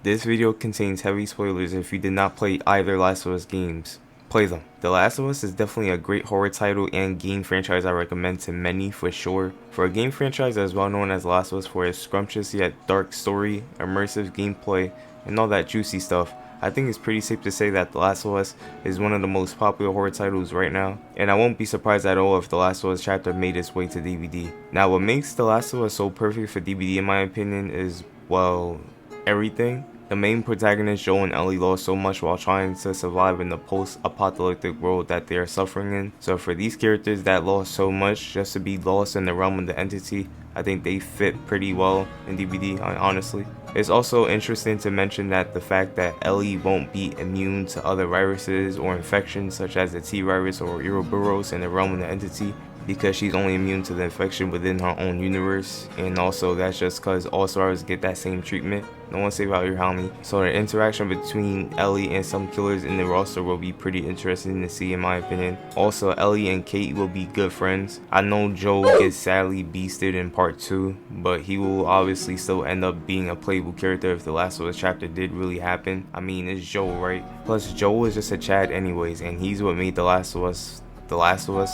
This video contains heavy spoilers if you did not play either Last of Us games. Play them. The Last of Us is definitely a great horror title and game franchise I recommend to many for sure. For a game franchise as well known as Last of Us for its scrumptious yet dark story, immersive gameplay, and all that juicy stuff, I think it's pretty safe to say that The Last of Us is one of the most popular horror titles right now, and I won't be surprised at all if The Last of Us chapter made its way to DbD. Now what makes The Last of Us so perfect for DbD in my opinion is, well, everything. The main protagonists Joel and Ellie lost so much while trying to survive in the post-apocalyptic world that they are suffering in. So for these characters that lost so much just to be lost in the realm of the entity, I think they fit pretty well in DbD, honestly. It's also interesting to mention that the fact that Ellie won't be immune to other viruses or infections such as the T-virus or Ouroboros in the realm of the entity, because she's only immune to the infection within her own universe, and also that's just because all survivors get that same treatment. No one save out your homie. So the interaction between Ellie and some killers in the roster will be pretty interesting to see in my opinion. Also, Ellie and Kate will be good friends. I know Joel gets sadly beasted in part 2, but he will obviously still end up being a playable character if the Last of Us chapter did really happen. I mean, it's Joel, right? Plus Joel is just a Chad anyways, and he's what made The Last of Us,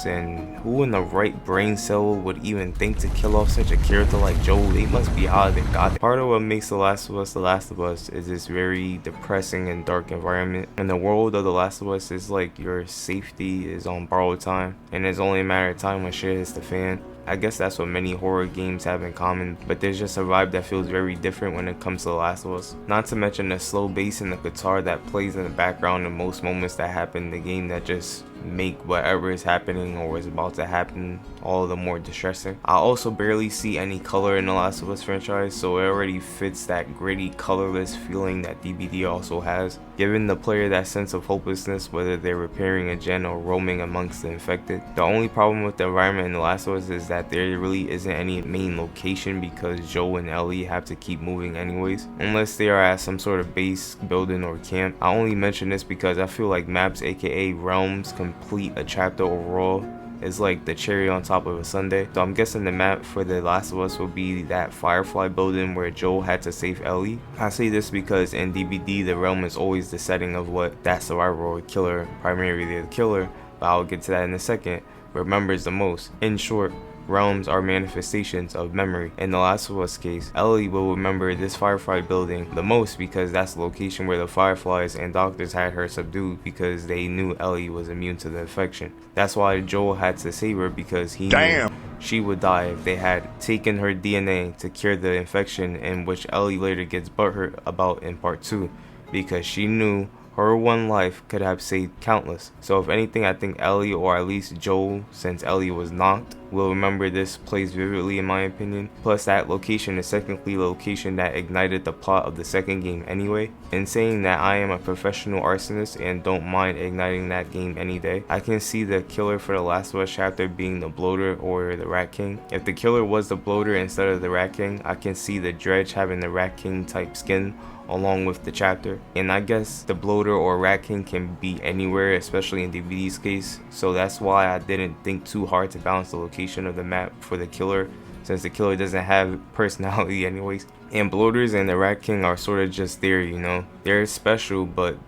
and who in the right brain cell would even think to kill off such a character like Joel? They must be out of their god. Part of what makes The Last of Us is this very depressing and dark environment, and the world of The Last of Us is like your safety is on borrowed time, and it's only a matter of time when shit hits the fan. I guess that's what many horror games have in common, but there's just a vibe that feels very different when it comes to The Last of Us. Not to mention the slow bass and the guitar that plays in the background in most moments that happen in the game that just make whatever is happening or is about to happen all the more distressing. I also barely see any color in The Last of Us franchise, so it already fits that gritty, colorless feeling that DbD also has, giving the player that sense of hopelessness whether they're repairing a gen or roaming amongst the infected. The only problem with the environment in The Last of Us is that there really isn't any main location because Joel and Ellie have to keep moving anyways, unless they are at some sort of base, building, or camp. I only mention this because I feel like maps aka realms complete a chapter overall is like the cherry on top of a sundae. So I'm guessing the map for The Last of Us will be that Firefly building where Joel had to save Ellie. I say this because in DbD the realm is always the setting of what that survivor or killer, primarily the killer, but I'll get to that in a second, remembers the most. In short, realms are manifestations of memory. In The Last of Us case, Ellie will remember this Firefly building the most because that's the location where the Fireflies and doctors had her subdued because they knew Ellie was immune to the infection. That's why Joel had to save her, because he knew she would die if they had taken her DNA to cure the infection, in which Ellie later gets butthurt about in part 2 because she knew her one life could have saved countless. So if anything, I think Ellie, or at least Joel, since Ellie was knocked, will remember this place vividly in my opinion. Plus that location is technically the location that ignited the plot of the second game anyway. In saying that, I am a professional arsonist and don't mind igniting that game any day. I can see the killer for The Last of Us chapter being the bloater or the Rat King. If the killer was the bloater instead of the Rat King, I can see the Dredge having the Rat King type skin along with the chapter, and I guess the bloater or Rat King can be anywhere, especially in DbD's case, so that's why I didn't think too hard to balance the location of the map for the killer, since the killer doesn't have personality anyways, and bloaters and the Rat King are sort of just there, you know. They're special, but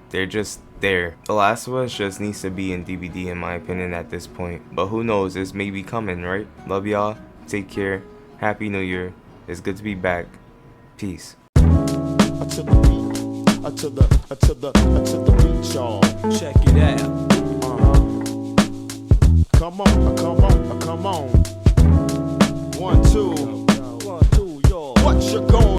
they're just there. The Last of Us just needs to be in DbD in my opinion at this point, but who knows, this may be coming, right? Love y'all, take care, Happy New Year, it's good to be back, peace. To the beat, to the beat, y'all. Check it out. Come on. 1, 2.